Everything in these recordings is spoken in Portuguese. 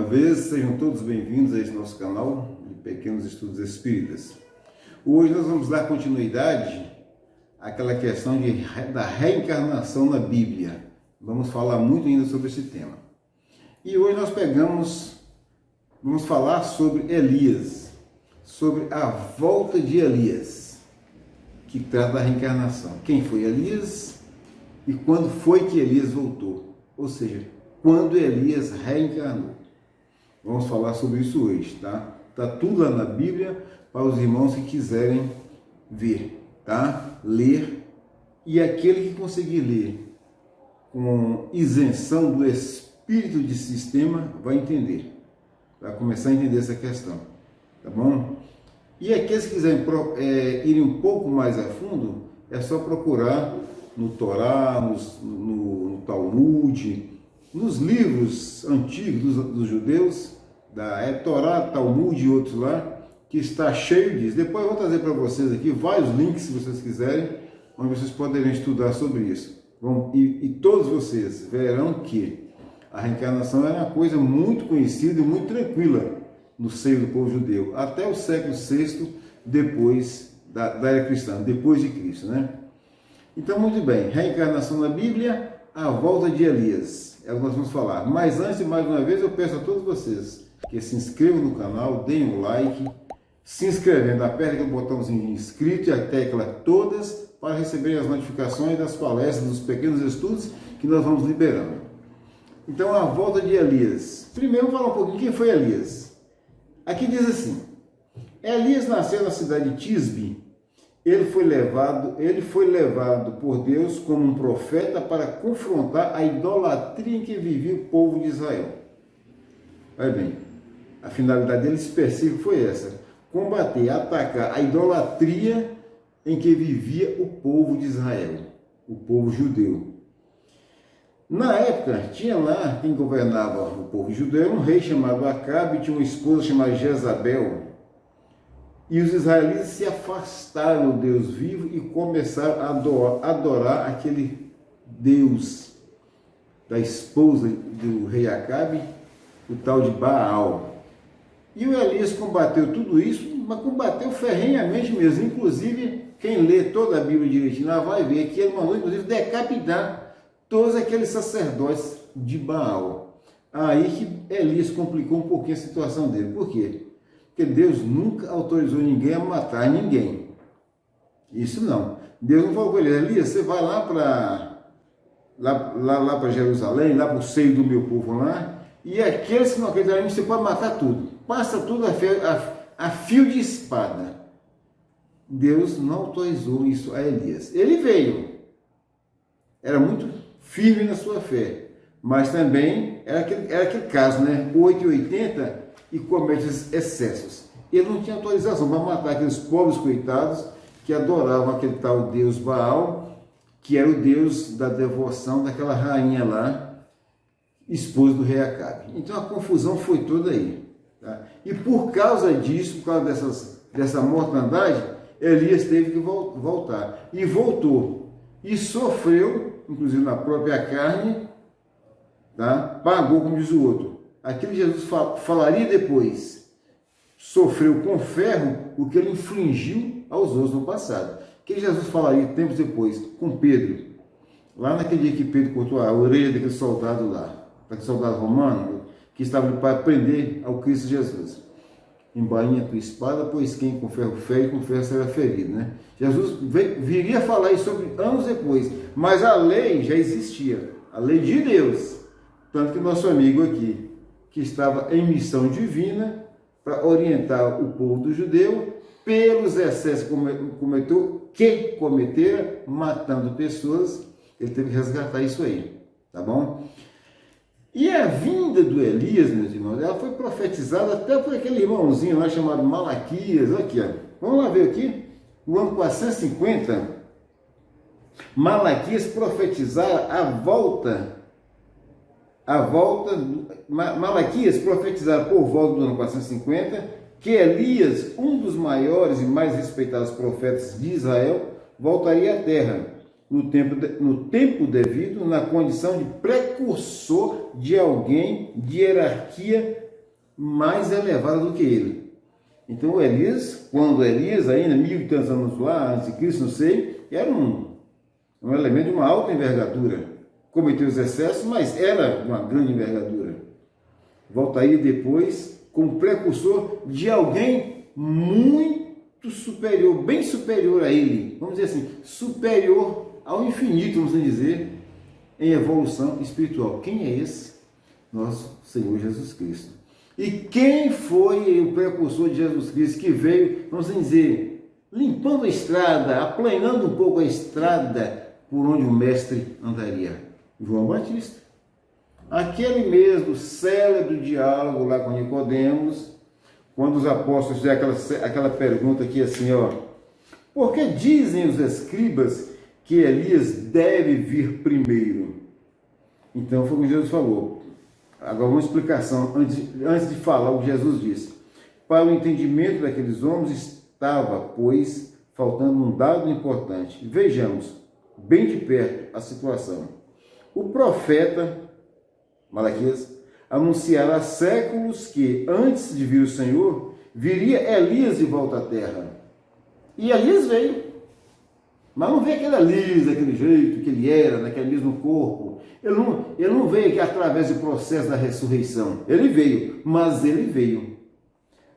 vez, sejam todos bem-vindos a esse nosso canal de Pequenos Estudos Espíritas. Hoje nós vamos dar continuidade àquela questão da reencarnação na Bíblia. Vamos falar muito ainda sobre esse tema. E hoje nós vamos falar sobre Elias, sobre a volta de Elias, que trata da reencarnação. Quem foi Elias e quando foi que Elias voltou? Ou seja, quando Elias reencarnou. Vamos falar sobre isso hoje, tá? Tá tudo lá na Bíblia para os irmãos que quiserem ver, tá? Ler. E aquele que conseguir ler com isenção do espírito de sistema vai entender. Vai começar a entender essa questão, tá bom? E aqueles que quiserem irem um pouco mais a fundo, é só procurar no Torá, no Talmud, nos livros antigos dos judeus, Torá, Talmud e outros lá, que está cheio disso. Depois eu vou trazer para vocês aqui vários links, se vocês quiserem, onde vocês poderem estudar sobre isso. E todos vocês verão que a reencarnação era uma coisa muito conhecida e muito tranquila no seio do povo judeu, até o século VI, depois da era cristã, depois de Cristo, né? Então, muito bem, reencarnação na Bíblia, a volta de Elias, é o que nós vamos falar. Mas antes, mais uma vez, eu peço a todos vocês que se inscrevam no canal, deem um like, se inscrevendo, apertem o botãozinho de inscrito e a tecla todas para receberem as notificações das palestras, dos pequenos estudos que nós vamos liberando. Então, a volta de Elias. Primeiro, vamos falar um pouquinho quem foi Elias. Aqui diz assim: Elias nasceu na cidade de Tisbe. Ele foi levado por Deus como um profeta para confrontar a idolatria em que vivia o povo de Israel. Olha bem, a finalidade dele específica foi essa: combater, atacar a idolatria em que vivia o povo de Israel, o povo judeu. Na época, tinha lá quem governava o povo judeu, um rei chamado Acabe, tinha uma esposa chamada Jezabel. E os israelitas se afastaram do Deus vivo e começaram a adorar aquele Deus da esposa do rei Acabe, o tal de Baal. E o Elias combateu tudo isso, mas combateu ferrenhamente mesmo. Inclusive, quem lê toda a Bíblia direitinho lá vai ver que ele mandou, inclusive, decapitar todos aqueles sacerdotes de Baal. Aí que Elias complicou um pouquinho a situação dele. Por quê? Porque Deus nunca autorizou ninguém a matar ninguém. Isso não. Deus não falou com ele: Elias, você vai lá para Jerusalém, lá para o seio do meu povo lá, e aqueles que não acreditarem em mim, você pode matar tudo. Passa tudo a fio de espada. Deus não autorizou isso a Elias. Ele veio. Era muito firme na sua fé. Mas também era aquele caso, né? 8,80 e comete excessos. Ele não tinha autorização para matar aqueles pobres coitados que adoravam aquele tal Deus Baal, que era o Deus da devoção daquela rainha lá, esposa do rei Acabe. Então a confusão foi toda aí. Tá? E por causa disso, por causa dessa mortandade, Elias teve que voltar. E voltou. E sofreu, inclusive na própria carne, tá? Pagou, como diz o outro. Aquilo que Jesus falaria depois, sofreu com ferro o que ele infligiu aos outros no passado. Que Jesus falaria tempos depois com Pedro, lá naquele dia que Pedro cortou a orelha daquele soldado lá, daquele soldado romano, que estava para prender ao Cristo Jesus. Embainha a tua espada, pois quem com ferro fere, com ferro será ferido, né? Jesus viria a falar isso sobre anos depois, mas a lei já existia, a lei de Deus. Tanto que nosso amigo aqui, que estava em missão divina para orientar o povo do judeu pelos excessos que cometera, matando pessoas, ele teve que resgatar isso aí, tá bom? E a vinda do Elias, meus irmãos, ela foi profetizada até por aquele irmãozinho lá chamado Malaquias. Aqui, ó. Vamos lá ver aqui, no ano 450, Malaquias profetizara Malaquias profetizara por volta do ano 450 que Elias, um dos maiores e mais respeitados profetas de Israel, voltaria à terra no tempo devido, na condição de precursor de alguém de hierarquia mais elevada do que ele. Então Elias, quando Elias, ainda 1000 e tantos anos lá, antes de Cristo, não sei, era um elemento de uma alta envergadura. Cometeu os excessos, mas era de uma grande envergadura. Voltaria depois como precursor de alguém muito superior, bem superior a ele, vamos dizer assim, superior ao infinito, vamos dizer, em evolução espiritual. Quem é esse? Nosso Senhor Jesus Cristo. E quem foi o precursor de Jesus Cristo que veio, vamos dizer, limpando a estrada, aplanando um pouco a estrada por onde o mestre andaria? João Batista. Aquele mesmo célebre diálogo lá com Nicodemos, quando os apóstolos fizeram aquela pergunta aqui assim, ó: por que dizem os escribas que Elias deve vir primeiro? Então foi o que Jesus falou. Agora uma explicação, antes de falar o que Jesus disse. Para o entendimento daqueles homens estava, pois, faltando um dado importante. Vejamos bem de perto a situação. O profeta Malaquias anunciara há séculos que, antes de vir o Senhor, viria Elias de volta à terra. E Elias veio. Mas não veio aquele Elias, daquele jeito que ele era, naquele mesmo corpo. Ele não veio aqui através do processo da ressurreição. Ele veio, mas ele veio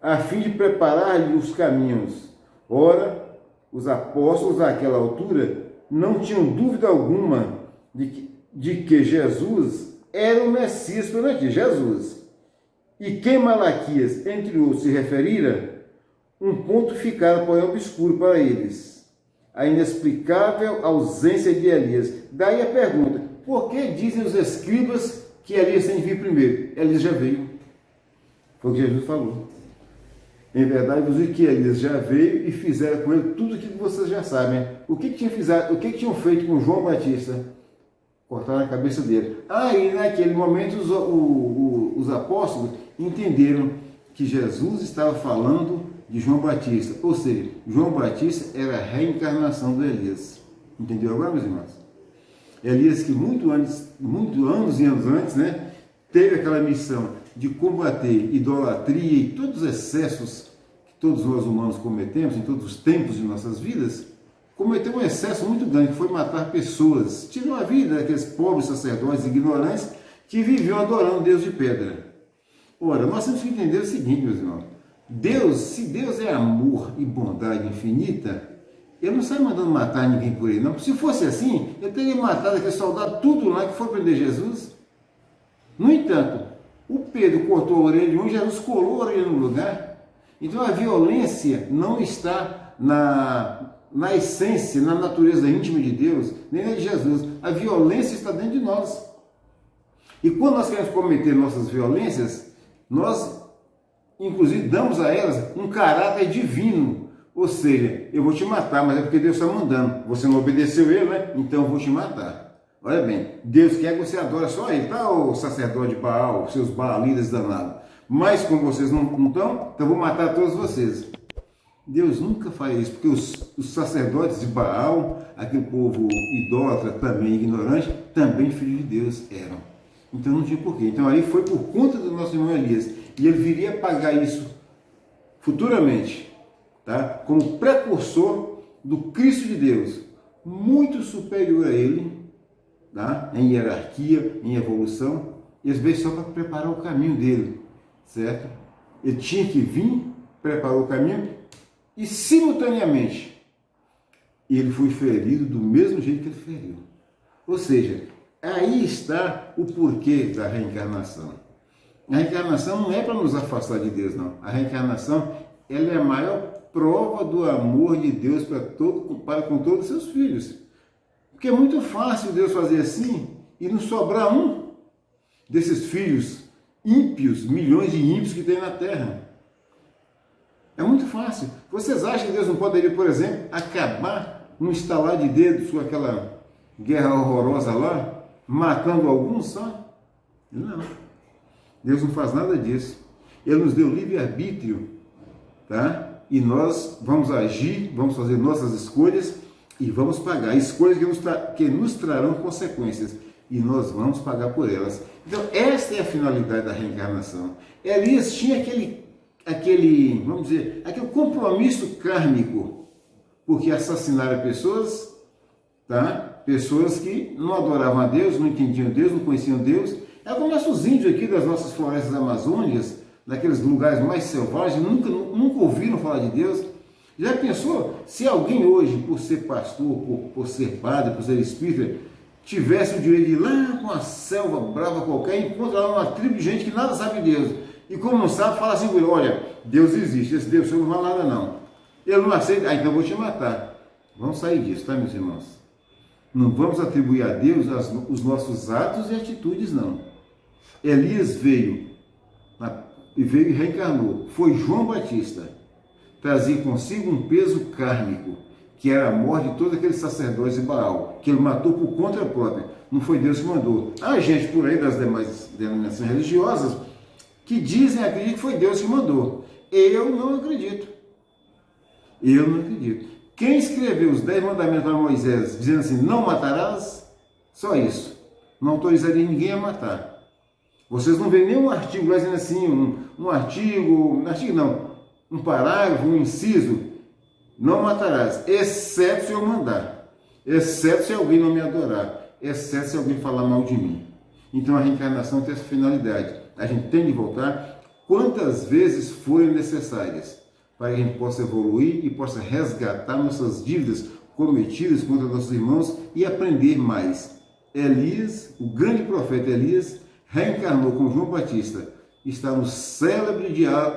a fim de preparar-lhe os caminhos. Ora, os apóstolos àquela altura não tinham dúvida alguma de que Jesus era o Messias por aqui, Jesus. E quem Malaquias, entre outros, se referira, um ponto ficara, porém, obscuro para eles: a inexplicável ausência de Elias. Daí a pergunta: por que dizem os escribas que Elias tem de vir primeiro? Elias já veio. Foi o que Jesus falou. Em verdade, vos digo que Elias já veio e fizeram com ele tudo o que vocês já sabem. O que tinham feito com João Batista? Cortaram a cabeça dele. Aí, naquele momento, os apóstolos entenderam que Jesus estava falando de João Batista. Ou seja, João Batista era a reencarnação do Elias. Entendeu agora, meus irmãos? Elias, que muito anos e anos antes, né, teve aquela missão de combater idolatria e todos os excessos que todos nós humanos cometemos em todos os tempos de nossas vidas. Cometeu um excesso muito grande, que foi matar pessoas. Tirou a vida daqueles pobres sacerdotes ignorantes que viviam adorando Deus de pedra. Ora, nós temos que entender o seguinte, meus irmãos. Deus, se Deus é amor e bondade infinita, Ele não sai mandando matar ninguém por ele, não. Se fosse assim, Ele teria matado aquele soldado tudo lá que foi prender Jesus. No entanto, o Pedro cortou a orelha de um e Jesus colou a orelha no lugar. Então a violência não está na essência, na natureza íntima de Deus, nem na de Jesus. A violência está dentro de nós. E quando nós queremos cometer nossas violências, nós, inclusive, damos a elas um caráter divino. Ou seja, eu vou te matar, mas é porque Deus está mandando. Você não obedeceu Ele, né? Então eu vou te matar. Olha bem, Deus quer que você adore só Ele, tá? O sacerdote de Baal, seus baalitas danados. Mas como vocês não estão, então eu vou matar todos vocês. Deus nunca faz isso, porque os sacerdotes de Baal, aquele povo idólatra, também ignorante, também filhos de Deus eram. Então não tinha porquê. Então aí foi por conta do nosso irmão Elias. E ele viria pagar isso futuramente, tá? Como precursor do Cristo de Deus, muito superior a ele, tá? Em hierarquia, em evolução. Ele veio só para preparar o caminho dele, certo? Ele tinha que vir, preparar o caminho. E simultaneamente, ele foi ferido do mesmo jeito que ele feriu. Ou seja, aí está o porquê da reencarnação. A reencarnação não é para nos afastar de Deus, não. A reencarnação, ela é a maior prova do amor de Deus para com todos os seus filhos. Porque é muito fácil Deus fazer assim e não sobrar um desses filhos ímpios, milhões de ímpios que tem na Terra. É muito fácil. Vocês acham que Deus não poderia, por exemplo, acabar num estalar de dedos com aquela guerra horrorosa lá, matando alguns só? Não. Deus não faz nada disso. Ele nos deu livre-arbítrio, tá? E nós vamos agir, vamos fazer nossas escolhas e vamos pagar. Escolhas que nos trarão consequências. e nós vamos pagar por elas. Então, esta é a finalidade da reencarnação. Elias tinha vamos dizer, aquele compromisso kármico, porque assassinaram pessoas, tá? Pessoas que não adoravam a Deus, não entendiam Deus, não conheciam Deus. É como nossos índios aqui das nossas florestas amazônicas, daqueles lugares mais selvagens, nunca ouviram falar de Deus. Já pensou se alguém hoje, por ser pastor, por ser padre, por ser espírita, tivesse o direito de ir lá com uma selva brava qualquer e encontrar lá uma tribo de gente que nada sabe de Deus. E como não sabe, fala assim com ele: olha, Deus existe, esse Deus não vai nada não. Ele não aceita, então eu vou te matar. Vamos sair disso, tá, meus irmãos? Não vamos atribuir a Deus os nossos atos e atitudes, não. Elias veio e reencarnou. Foi João Batista. Trazia consigo um peso kármico, que era a morte de todos aqueles sacerdotes de Baal, que ele matou por conta própria. Não foi Deus que mandou. Há gente por aí das demais denominações religiosas que acreditam que foi Deus que mandou. Eu não acredito. Eu não acredito. Quem escreveu os 10 mandamentos para Moisés, dizendo assim, não matarás, só isso. Não autorizaria ninguém a matar. Vocês não veem nenhum artigo lá dizendo assim, um parágrafo, um inciso, não matarás, exceto se eu mandar, exceto se alguém não me adorar, exceto se alguém falar mal de mim. Então a reencarnação tem essa finalidade. A gente tem de voltar quantas vezes forem necessárias, para que a gente possa evoluir e possa resgatar nossas dívidas cometidas contra nossos irmãos e aprender mais. Elias, o grande profeta Elias, reencarnou com João Batista, está no célebre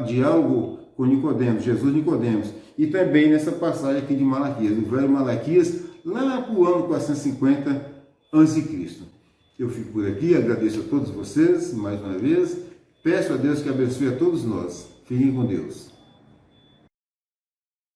diálogo com Nicodemos, Jesus Nicodemos, e também nessa passagem aqui de Malaquias, o velho Malaquias, lá para o ano 450 a.C. Eu fico por aqui, agradeço a todos vocês, mais uma vez, peço a Deus que abençoe a todos nós. Fiquem com Deus.